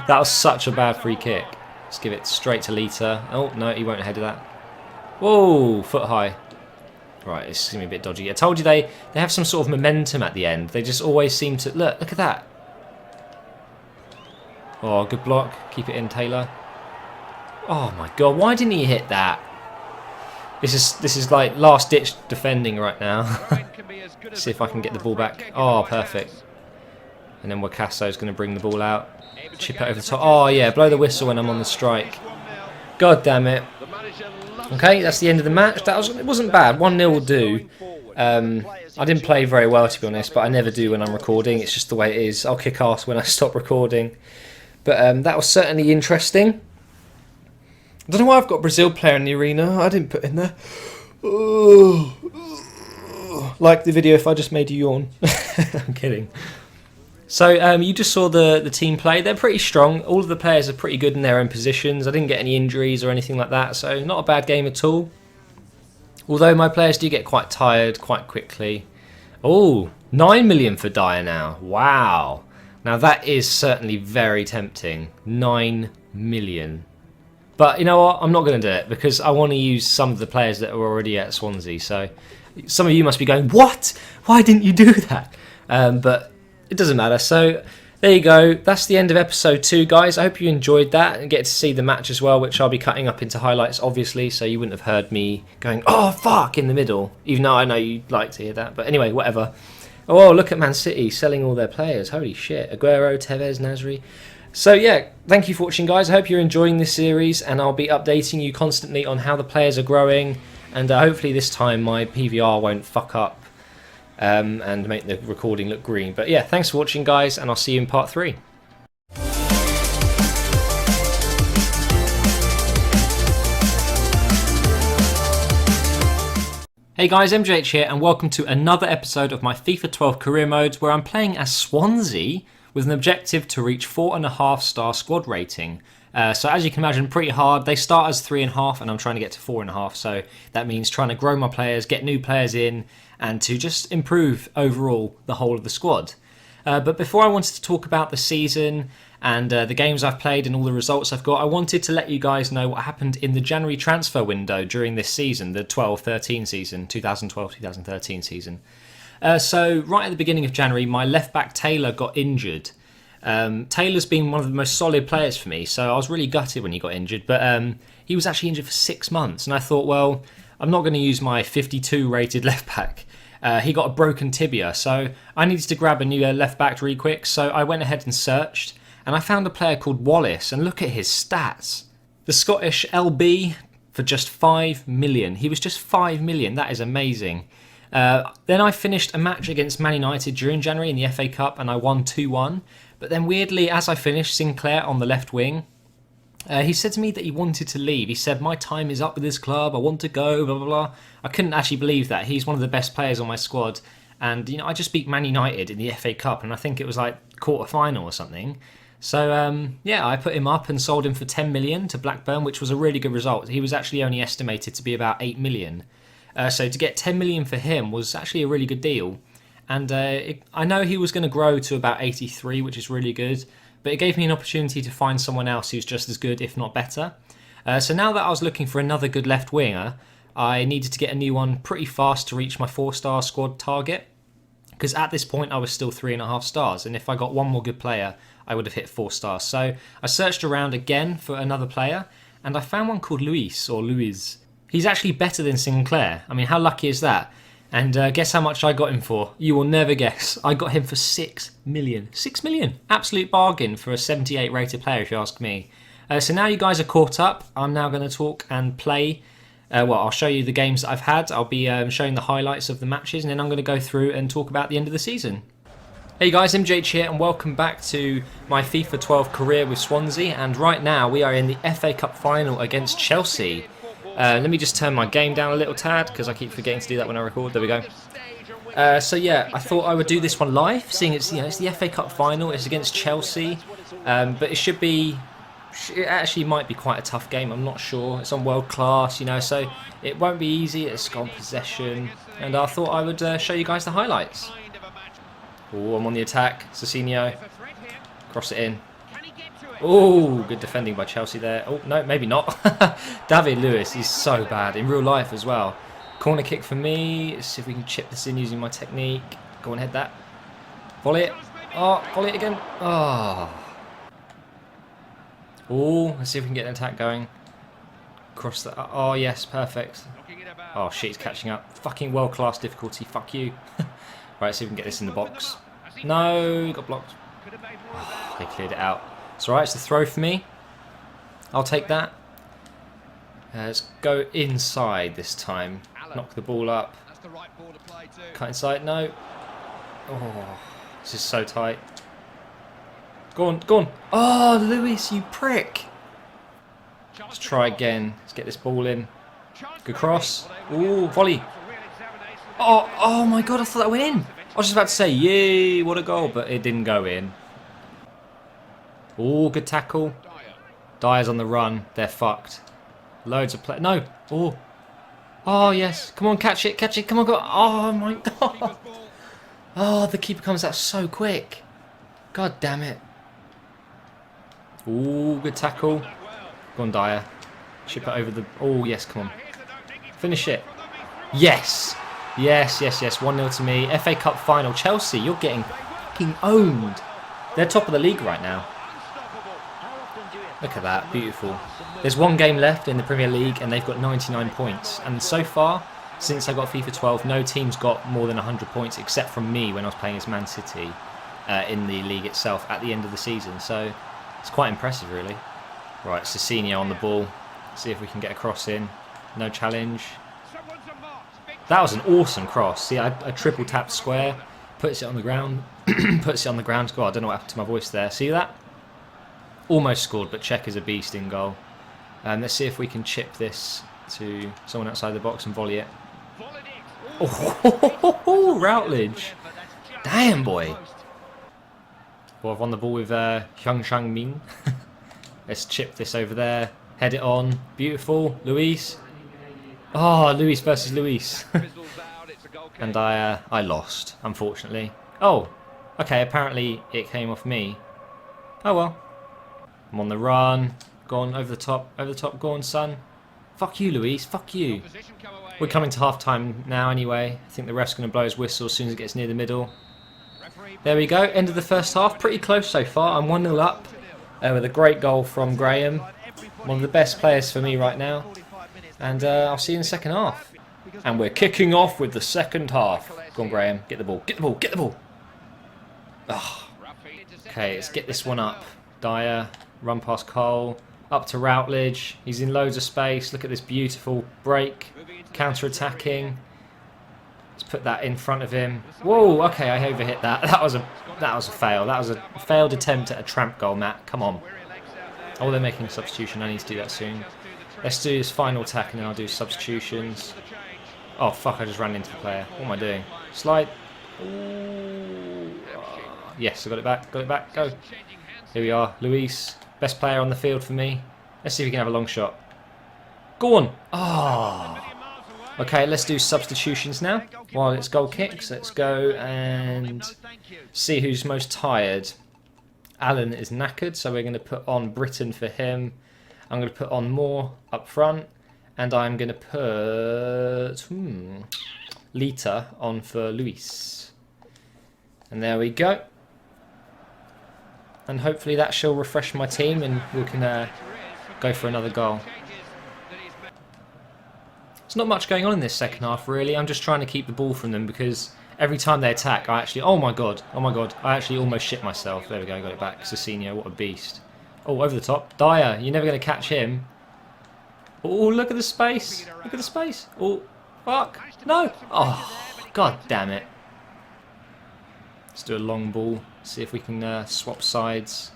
That was such a bad free kick. Let's give it straight to Lita. Oh, no, he won't head that. Whoa, foot high. Right, this is going to be a bit dodgy. I told you they have some sort of momentum at the end. They just always seem to... Look at that. Oh, good block. Keep it in, Taylor. Oh, my God. Why didn't he hit that? This is like last-ditch defending right now. See if I can get the ball back. Oh, perfect. And then Wakaso's going to bring the ball out. Chip it over the top. Oh, yeah, blow the whistle when I'm on the strike. God damn it. Okay, that's the end of the match. It wasn't bad. 1-0 will do. I didn't play very well, to be honest, but I never do when I'm recording. It's just the way it is. I'll kick ass when I stop recording. But that was certainly interesting. I don't know why I've got Brazil player in the arena. I didn't put in there. Like the video if I just made you yawn. I'm kidding. So you just saw the team play. They're pretty strong. All of the players are pretty good in their own positions. I didn't get any injuries or anything like that, so not a bad game at all. Although my players do get quite tired quite quickly. Oh, 9 million for Dyer now. Wow. Now that is certainly very tempting. 9 million. But you know what? I'm not going to do it because I want to use some of the players that are already at Swansea. So some of you must be going, what? Why didn't you do that? But it doesn't matter. So there you go. That's the end of episode 2, guys. I hope you enjoyed that and get to see the match as well, which I'll be cutting up into highlights, obviously. So you wouldn't have heard me going, oh, fuck, in the middle. Even though I know you'd like to hear that. But anyway, whatever. Oh, look at Man City selling all their players. Holy shit. Aguero, Tevez, Nasri. So yeah, thank you for watching, guys. I hope you're enjoying this series, and I'll be updating you constantly on how the players are growing, and hopefully this time my PVR won't fuck up and make the recording look green. But yeah, thanks for watching, guys, and I'll see you in part 3. Hey guys, MGH here and welcome to another episode of my FIFA 12 career modes where I'm playing as Swansea with an objective to reach 4.5 star squad rating. So as you can imagine, pretty hard. They start as 3.5 and I'm trying to get to 4.5, so that means trying to grow my players, get new players in and to just improve overall the whole of the squad. But before I wanted to talk about the season and the games I've played and all the results I've got, I wanted to let you guys know what happened in the January transfer window during this season, the 12-13 season, 2012-2013 season. So right at the beginning of January, my left back Taylor got injured. Taylor's been one of the most solid players for me, so I was really gutted when he got injured, but he was actually injured for 6 months, and I thought, well, I'm not going to use my 52 rated left back. He got a broken tibia, so I needed to grab a new left back really quick, so I went ahead and searched, and I found a player called Wallace, and look at his stats. The Scottish LB for just 5 million. He was just 5 million, that is amazing. Then I finished a match against Man United during January in the FA Cup, and I won 2-1. But then weirdly, as I finished, Sinclair on the left wing, he said to me that he wanted to leave. He said, my time is up with this club, I want to go, blah, blah, blah. I couldn't actually believe that. He's one of the best players on my squad. And, you know, I just beat Man United in the FA Cup, and I think it was like quarter-final or something. So, yeah, I put him up and sold him for 10 million to Blackburn, which was a really good result. He was actually only estimated to be about 8 million. So to get 10 million for him was actually a really good deal. And I know he was going to grow to about 83, which is really good. But it gave me an opportunity to find someone else who's just as good, if not better. So now that I was looking for another good left winger, I needed to get a new one pretty fast to reach my 4-star squad target. Because at this point I was still 3.5 stars. And if I got one more good player, I would have hit 4 stars. So I searched around again for another player. And I found one called Luis, or Luis. He's actually better than Sinclair. I mean, how lucky is that? And guess how much I got him for? You will never guess. I got him for 6 million. 6 million! Absolute bargain for a 78 rated player, if you ask me. So now you guys are caught up. I'm now going to talk and play. Well, I'll show you the games that I've had. I'll be showing the highlights of the matches, and then I'm going to go through and talk about the end of the season. Hey guys, MGH here, and welcome back to my FIFA 12 career with Swansea. And right now we are in the FA Cup final against Chelsea. Let me just turn my game down a little tad because I keep forgetting to do that when I record. There we go. So yeah, I thought I would do this one live, seeing it's it's the FA Cup final. It's against Chelsea, but it actually might be quite a tough game. I'm not sure. It's on world class, so it won't be easy. It's got possession, and I thought I would show you guys the highlights. Oh, I'm on the attack. Cicinho, cross it in. Oh, good defending by Chelsea there. Oh, no, maybe not. David Lewis, he's so bad in real life as well. Corner kick for me. Let's see if we can chip this in using my technique. Go on, head that. Volley it. Oh, volley it again. Oh. Oh, let's see if we can get an attack going. Cross that. Oh, yes, perfect. Oh, shit, he's catching up. Fucking world-class difficulty. Fuck you. Right, let's see if we can get this in the box. No, got blocked. Oh, they cleared it out. It's alright, it's a throw for me. I'll take that. Let's go inside this time. Knock the ball up. Cut inside, no. Oh, this is so tight. Go on, go on. Oh, Lewis, you prick. Let's try again. Let's get this ball in. Good cross. Ooh, volley. Oh my god, I thought that went in. I was just about to say, yay, what a goal, but it didn't go in. Oh, good tackle. Dyer's on the run. They're fucked. Loads of play. No. Oh. Oh, yes. Come on, catch it. Catch it. Come on, go. Oh, my God. Oh, the keeper comes out so quick. God damn it. Oh, good tackle. Go on, Dyer. Chip it over the... Oh, yes, come on. Finish it. Yes. Yes, yes, yes. 1-0 to me. FA Cup final. Chelsea, you're getting fucking owned. They're top of the league right now. Look at that, beautiful. There's one game left in the Premier League and they've got 99 points. And so far, since I got FIFA 12, no team's got more than 100 points except from me when I was playing as Man City in the league itself at the end of the season. So it's quite impressive, really. Right, Cicinho on the ball. See if we can get a cross in. No challenge. That was an awesome cross. See, I triple tapped square, puts it on the ground, puts it on the ground. God, I don't know what happened to my voice there. See that? Almost scored, but Czech is a beast in goal. Let's see if we can chip this to someone outside the box and volley it. Oh, Routledge. Damn, boy. Well, I've won the ball with Hyung Shang Min. Let's chip this over there. Head it on. Beautiful. Luis. Oh, Luis versus Luis. And I lost, unfortunately. Oh, okay, apparently it came off me. Oh well. I'm on the run. Go on, over the top, go on, son. Fuck you, Luis, fuck you. We're coming to half-time now anyway. I think the ref's going to blow his whistle as soon as it gets near the middle. There we go, end of the first half. Pretty close so far. I'm 1-0 up with a great goal from Graham. One of the best players for me right now. And I'll see you in the second half. And we're kicking off with the second half. Go on, Graham, get the ball, get the ball, get the ball. Oh. Okay, let's get this one up. Dyer, run past Cole. Up to Routledge. He's in loads of space. Look at this beautiful break. Counter-attacking. Let's put that in front of him. Whoa, okay, I overhit that. That was a fail. That was a failed attempt at a tramp goal, Matt. Come on. Oh, they're making a substitution. I need to do that soon. Let's do this final attack and then I'll do substitutions. Oh, fuck, I just ran into the player. What am I doing? Slide. Ooh. Yes, I got it back, go. Here we are, Luis. Best player on the field for me. Let's see if we can have a long shot. Go on. Oh. Okay, let's do substitutions now. While it's goal kicks, let's go and see who's most tired. Alan is knackered, so we're going to put on Britain for him. I'm going to put on Moore up front. And I'm going to put Lita on for Luis. And there we go. And hopefully that shall refresh my team and we can go for another goal. There's not much going on in this second half really. I'm just trying to keep the ball from them because every time they attack I actually... Oh my god, I actually almost shit myself. There we go, got it back. Cecchino, what a beast. Oh, over the top. Dyer, you're never going to catch him. Oh, look at the space. Look at the space. Oh, fuck. No. Oh, god damn it. Let's do a long ball. See if we can swap sides.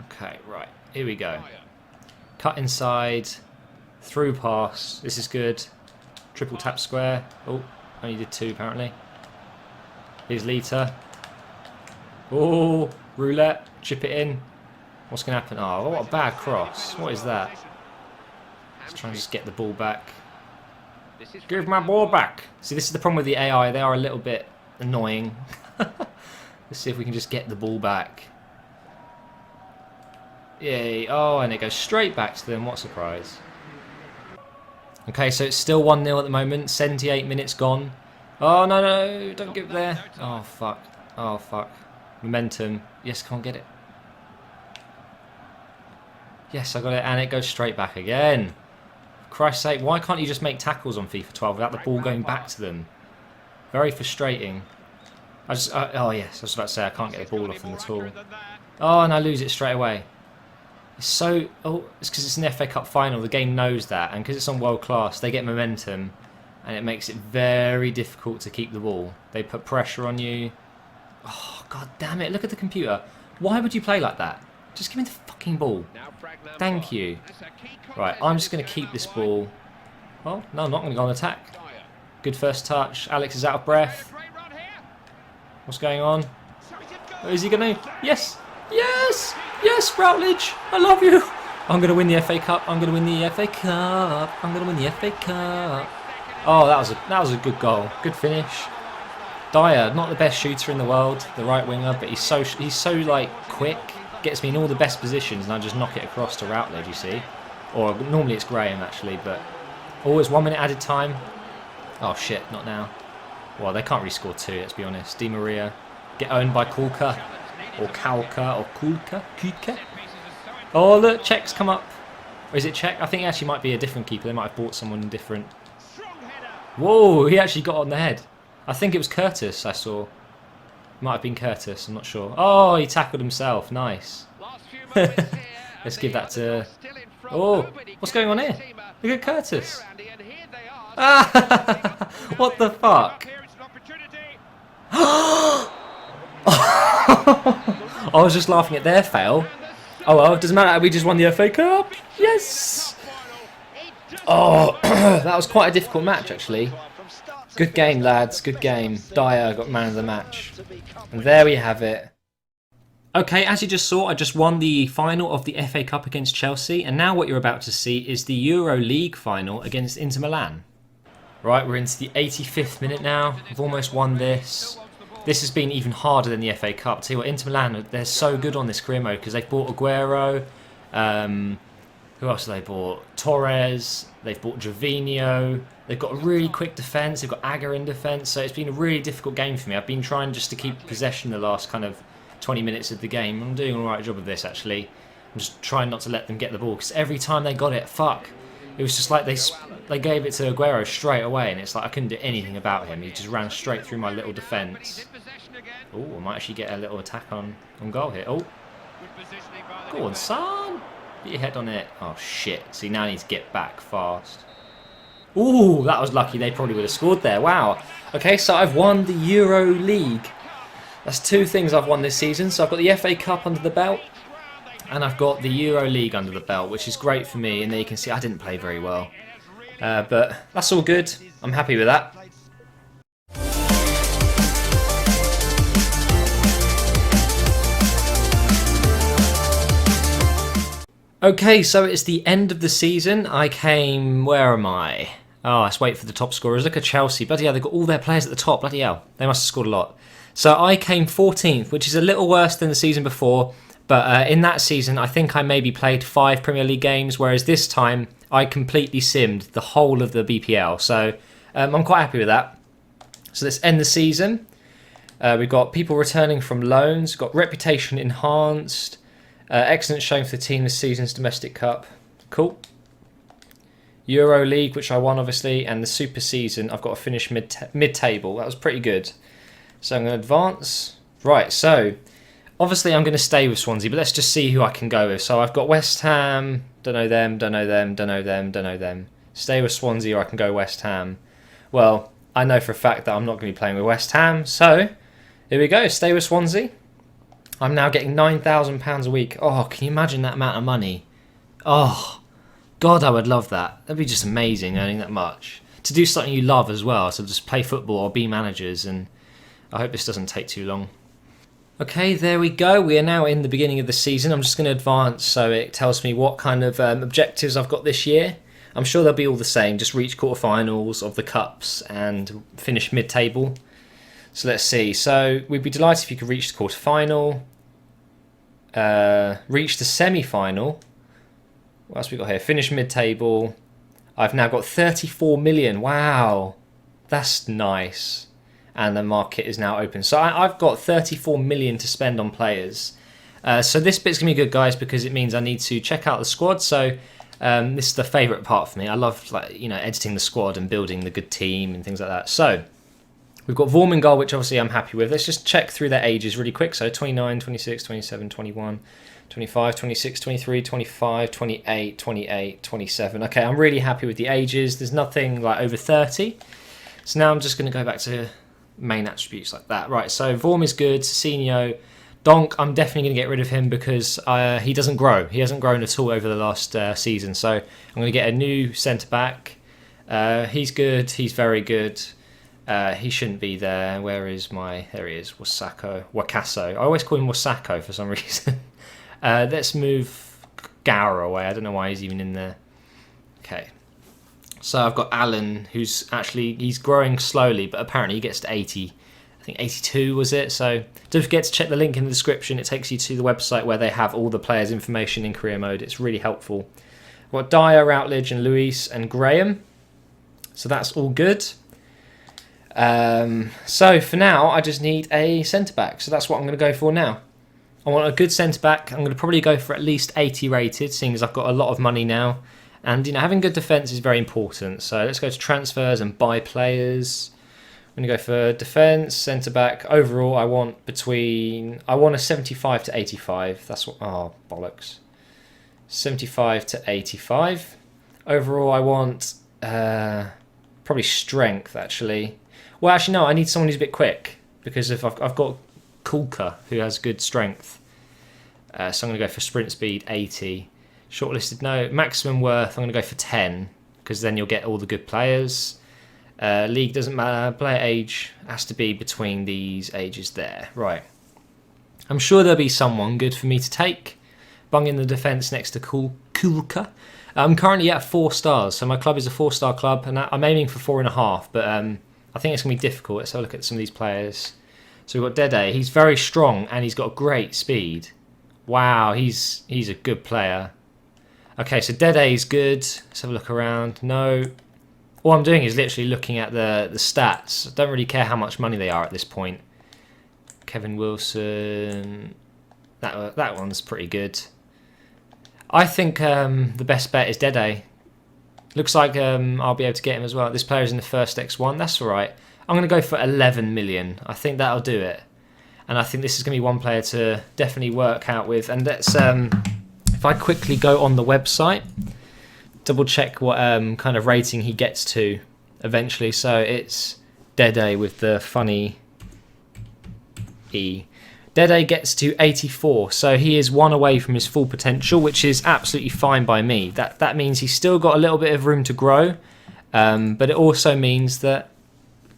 Okay, right. Here we go. Cut inside. Through pass. This is good. Triple tap square. Oh, only did two apparently. Here's Lita. Oh, roulette. Chip it in. What's going to happen? Oh, what a bad cross. What is that? Let's try and just get the ball back. Give my ball back. See, this is the problem with the AI. They are a little bit annoying. Let's see if we can just get the ball back. Yay. Oh, and it goes straight back to them. What a surprise. Okay, so it's still 1-0 at the moment. 78 minutes gone. Oh, no, no. Don't give it there. Oh, fuck. Oh, fuck. Momentum. Yes, can't get it. Yes, I got it. And it goes straight back again. For Christ's sake, why can't you just make tackles on FIFA 12 without the ball going back to them? Very frustrating. Oh yes, I was about to say I can't get the ball off them at all. Oh, and I lose it straight away. It's so... Oh, it's because it's an FA Cup final. The game knows that. And because it's on world class, they get momentum. And it makes it very difficult to keep the ball. They put pressure on you. Oh, god damn it. Look at the computer. Why would you play like that? Just give me the fucking ball. Thank you. Right, I'm just going to keep this ball. Well, no, I'm not going to go on attack. Good first touch. Alex is out of breath. What's going on? Is he going to... Yes! Yes! Yes, Routledge! I love you! I'm going to win the FA Cup. I'm going to win the FA Cup. I'm going to win the FA Cup. Oh, that was a good goal. Good finish. Dyer, not the best shooter in the world, the right winger, but he's so like quick. Gets me in all the best positions and I just knock it across to Routledge, you see. Or normally it's Graham actually, but always 1 minute added time. Oh shit, not now. Well, they can't really score two, let's be honest. Di Maria, get owned by Kulka. Or Kalka, or Kulka. Oh look, Czech's come up. Or is it Czech? I think it actually might be a different keeper. They might have bought someone different. Whoa, he actually got on the head. I think it was Curtis I saw. Might have been Curtis, I'm not sure. Oh, he tackled himself. Nice. Let's give that to... Oh, what's going on here? Look at Curtis. Ah, what the fuck? I was just laughing at their fail. Oh well, it doesn't matter. We just won the FA Cup. Yes. Oh, that was quite a difficult match actually. Good game, lads. Good game. Dyer got man of the match. And there we have it. Okay, as you just saw, I just won the final of the FA Cup against Chelsea. And now what you're about to see is the Euro League final against Inter Milan. Right, we're into the 85th minute now. I've almost won this. This has been even harder than the FA Cup. Tell you what, Inter Milan, they're so good on this career mode because they've bought Aguero. Who else have they bought? Torres. They've bought Gervinho. They've got a really quick defence. They've got Agger in defence. So it's been a really difficult game for me. I've been trying just to keep possession the last kind of 20 minutes of the game. I'm doing an alright job of this, actually. I'm just trying not to let them get the ball because every time they got it, fuck. It was just like they gave it to Aguero straight away, and it's like I couldn't do anything about him. He just ran straight through my little defence. Oh, I might actually get a little attack on goal here. Oh, go on, son. Get your head on it. Oh, shit. See, now I need to get back fast. Ooh, that was lucky. They probably would have scored there. Wow. Okay, so I've won the Euro League. That's two things I've won this season. So I've got the FA Cup under the belt, and I've got the Euro League under the belt, which is great for me. And there you can see I didn't play very well. But that's all good. I'm happy with that. Okay, so it's the end of the season. I came... Where am I? Oh, let's wait for the top scorers. Look at Chelsea. Bloody hell, they've got all their players at the top. Bloody hell. They must have scored a lot. So I came 14th, which is a little worse than the season before. But in that season, I think I maybe played 5 Premier League games, whereas this time I completely simmed the whole of the BPL. So I'm quite happy with that. So let's end the season. We've got people returning from loans. We've got reputation enhanced. Excellent showing for the team this season's domestic cup. Cool. Euro League, which I won obviously, and the Super Season, I've got to finish mid-table. That was pretty good. So I'm going to advance. Right, so obviously I'm going to stay with Swansea, but let's just see who I can go with. So I've got West Ham, don't know them, don't know them, don't know them, don't know them. Stay with Swansea or I can go West Ham. Well, I know for a fact that I'm not going to be playing with West Ham, so here we go, stay with Swansea. I'm now getting £9,000 a week. Oh, can you imagine that amount of money? Oh, God, I would love that. That'd be just amazing, earning that much. To do something you love as well, so just play football or be managers, and I hope this doesn't take too long. Okay, there we go. We are now in the beginning of the season. I'm just going to advance so it tells me what kind of objectives I've got this year. I'm sure they'll be all the same, just reach quarterfinals of the Cups and finish mid-table. So let's see. So we'd be delighted if you could reach the quarterfinal, reach the semi-final. What else we got here? Finish mid-table. I've now got 34 million. Wow, that's nice. And the market is now open. So I've got 34 million to spend on players. So this bit's gonna be good, guys, because it means I need to check out the squad. So this is the favourite part for me. I love editing the squad and building the good team and things like that. So we've got Vorm in goal, which obviously I'm happy with. Let's just check through their ages really quick. So 29, 26, 27, 21, 25, 26, 23, 25, 28, 28, 27. Okay, I'm really happy with the ages. There's nothing like over 30. So now I'm just going to go back to main attributes like that. Right, so Vorm is good. Cicinho. Donk, I'm definitely going to get rid of him because he doesn't grow. He hasn't grown at all over the last season. So I'm going to get a new centre-back. He's good. He's very good. He shouldn't be there. Where is my... There he is. Wakaso. I always call him Wasako for some reason. Let's move Gower away. I don't know why he's even in there. Okay. So I've got Alan, who's actually... He's growing slowly, but apparently he gets to 80. I think 82 was it. So don't forget to check the link in the description. It takes you to the website where they have all the players' information in career mode. It's really helpful. I've got Dyer, Routledge, and Luis and Graham. So that's all good. So for now, I just need a centre-back. So that's what I'm going to go for now. I want a good centre-back. I'm going to probably go for at least 80 rated, seeing as I've got a lot of money now. And, having good defence is very important. So let's go to transfers and buy players. I'm going to go for defence, centre-back. Overall, I want a 75 to 85. That's what... Oh, bollocks. 75 to 85. Overall, I want probably strength, actually. Well, actually, no, I need someone who's a bit quick. Because if I've got Kulka, who has good strength. So I'm going to go for sprint speed, 80. Shortlisted, no. Maximum worth, I'm going to go for 10. Because then you'll get all the good players. League doesn't matter. Player age has to be between these ages there. Right. I'm sure there'll be someone good for me to take. Bung in the defence next to Kulka. I'm currently at 4 stars, so my club is a 4-star club, and I'm aiming for 4.5, but I think it's going to be difficult. Let's have a look at some of these players. So we've got Dede. He's very strong, and he's got great speed. Wow, he's a good player. Okay, so Dede's good. Let's have a look around. No. All I'm doing is literally looking at the stats. I don't really care how much money they are at this point. Kevin Wilson. That one's pretty good. I think the best bet is Dede. Looks like I'll be able to get him as well. This player's in the first X1. That's all right. I'm going to go for 11 million. I think that'll do it. And I think this is going to be one player to definitely work out with. And let's, if I quickly go on the website, double check what kind of rating he gets to eventually. So it's Dede with the funny E. Dede gets to 84, so he is 1 away from his full potential, which is absolutely fine by me. That means he's still got a little bit of room to grow, but it also means that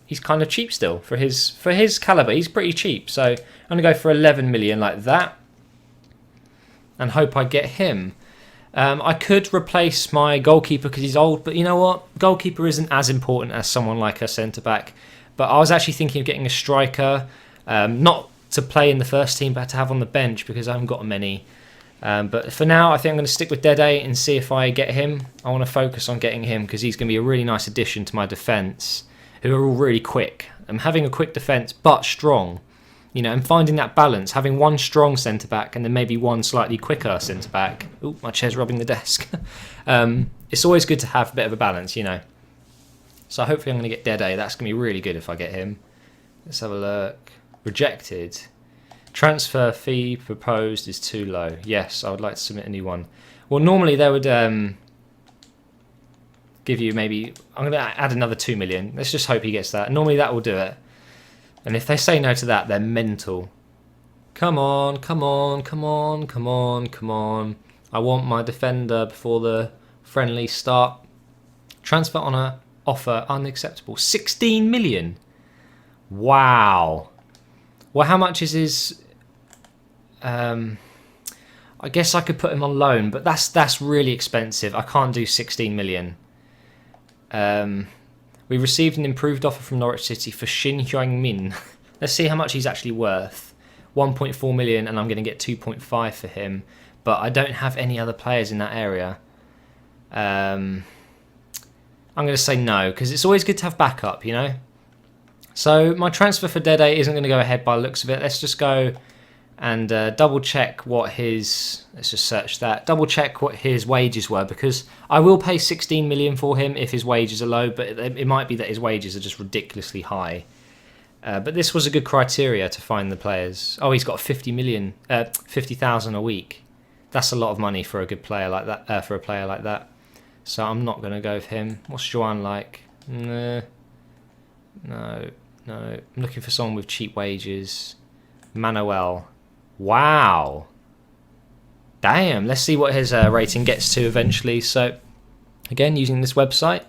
he's kind of cheap still for his caliber. He's pretty cheap, so I'm gonna go for 11 million like that, and hope I get him. I could replace my goalkeeper because he's old, but you know what? Goalkeeper isn't as important as someone like a centre back. But I was actually thinking of getting a striker, not to play in the first team, but to have on the bench because I haven't got many. But for now, I think I'm going to stick with Dede and see if I get him. I want to focus on getting him because he's going to be a really nice addition to my defence, who are all really quick. I'm having a quick defence, but strong. You know, and finding that balance, having one strong centre-back and then maybe one slightly quicker centre-back. Ooh, my chair's rubbing the desk. It's always good to have a bit of a balance, you know. So hopefully I'm going to get Dede. That's going to be really good if I get him. Let's have a look. Rejected. Transfer fee proposed is too low. Yes, I would like to submit a new one. Well, normally they would give you maybe... I'm going to add another 2 million. Let's just hope he gets that. Normally that will do it. And if they say no to that, they're mental. Come on, come on, come on, come on, come on. I want my defender before the friendly start. Transfer on a offer unacceptable. 16 million. Wow. Well, how much is his... I guess I could put him on loan, but that's really expensive. I can't do 16 million. We received an improved offer from Norwich City for Shin Hyung-min. Let's see how much he's actually worth. 1.4 million, and I'm going to get 2.5 for him. But I don't have any other players in that area. I'm going to say no, because it's always good to have backup, you know? So my transfer for Dede isn't going to go ahead by the looks of it. Let's just go and double check what his... Let's just search that. Double check what his wages were, because I will pay 16 million for him if his wages are low, but it might be that his wages are just ridiculously high. But this was a good criteria to find the players. Oh, he's got 50,000 a week. That's a lot of money for a good player like that. For a player like that. So I'm not going to go with him. What's Joan like? No. I'm looking for someone with cheap wages. Manuel. Wow. Damn. Let's see what his rating gets to eventually. So, again, using this website.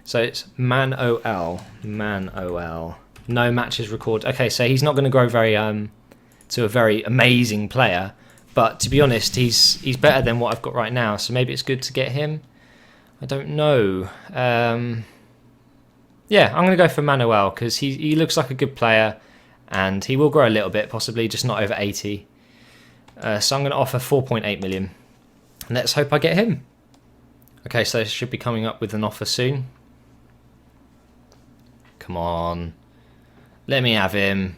So it's Manuel. No matches recorded. Okay, so he's not going to grow very to a very amazing player. But to be honest, he's better than what I've got right now. So maybe it's good to get him. I don't know. Yeah, I'm going to go for Manuel because he looks like a good player and he will grow a little bit, possibly, just not over 80. So I'm going to offer 4.8 million. And let's hope I get him. Okay, so this should be coming up with an offer soon. Come on. Let me have him.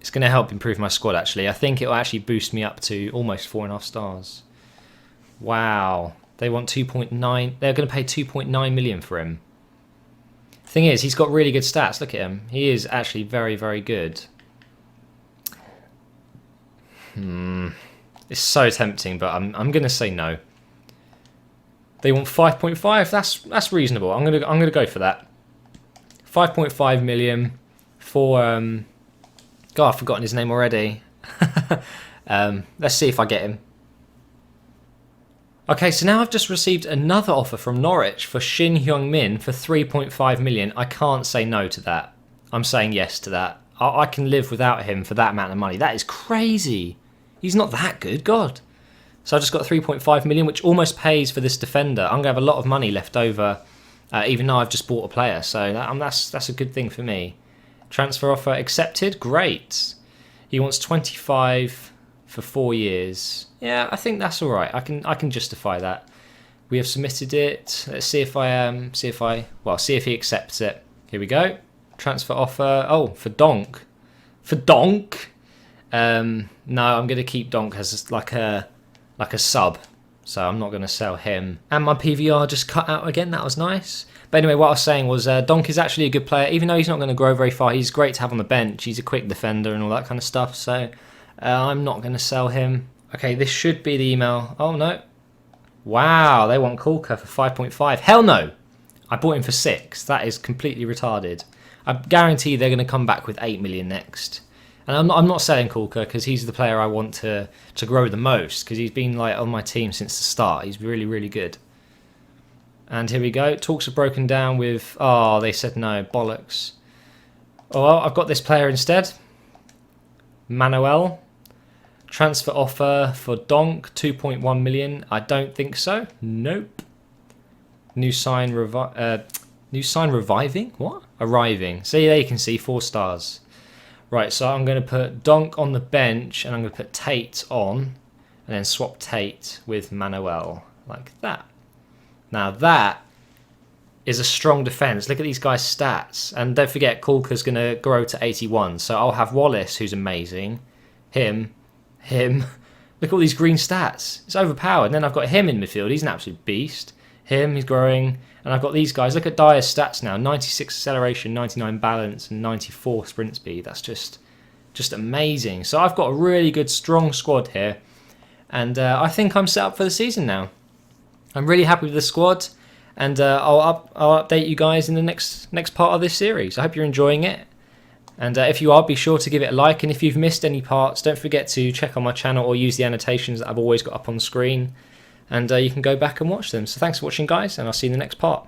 It's going to help improve my squad, actually. I think it will actually boost me up to almost 4.5 stars. Wow. They want 2.9. They're going to pay 2.9 million for him. Thing is, he's got really good stats. Look at him. He is actually very, very good. It's so tempting, but I'm going to say no. They want 5.5. That's reasonable. I'm gonna go for that. 5.5 million for God, I've forgotten his name already. Let's see if I get him. Okay, so now I've just received another offer from Norwich for Shin Heung-min for 3.5 million. I can't say no to that. I'm saying yes to that. I can live without him for that amount of money. That is crazy. He's not that good, God. So I just got 3.5 million, which almost pays for this defender. I'm going to have a lot of money left over, even though I've just bought a player. So that's a good thing for me. Transfer offer accepted. Great. He wants 25 for 4 years. Yeah, I think that's all right. I can justify that. We have submitted it. Let's see if see if he accepts it. Here we go. Transfer offer. Oh, for Donk. For Donk. No, I'm going to keep Donk as like a sub. So I'm not going to sell him. And my PVR just cut out again. That was nice. But anyway, what I was saying was Donk is actually a good player. Even though he's not going to grow very far, he's great to have on the bench. He's a quick defender and all that kind of stuff. So I'm not going to sell him. Okay, this should be the email. Oh, no. Wow, they want Kulka for 5.5. Hell no. I bought him for 6. That is completely retarded. I guarantee they're going to come back with 8 million next. And I'm not selling Kulka because he's the player I want to grow the most, because he's been like on my team since the start. He's really, really good. And here we go. Talks are broken down with... Oh, they said no. Bollocks. Oh, well, I've got this player instead. Manuel. Transfer offer for Donk, 2.1 million. I don't think so. Nope. New sign reviving? What? Arriving. See, there you can see 4 stars. Right, so I'm going to put Donk on the bench, and I'm going to put Tate on, and then swap Tate with Manuel, like that. Now that is a strong defence. Look at these guys' stats. And don't forget, Kulka's going to grow to 81. So I'll have Wallace, who's amazing. Him. Look at all these green stats. It's overpowered. And then I've got him in midfield. He's an absolute beast. Him, he's growing. And I've got these guys. Look at Dyer's stats now. 96 acceleration, 99 balance, and 94 sprint speed. That's just amazing. So I've got a really good, strong squad here. And I think I'm set up for the season now. I'm really happy with the squad. And I'll update you guys in the next part of this series. I hope you're enjoying it. And if you are, be sure to give it a like. And if you've missed any parts, don't forget to check on my channel or use the annotations that I've always got up on screen. And you can go back and watch them. So thanks for watching, guys, and I'll see you in the next part.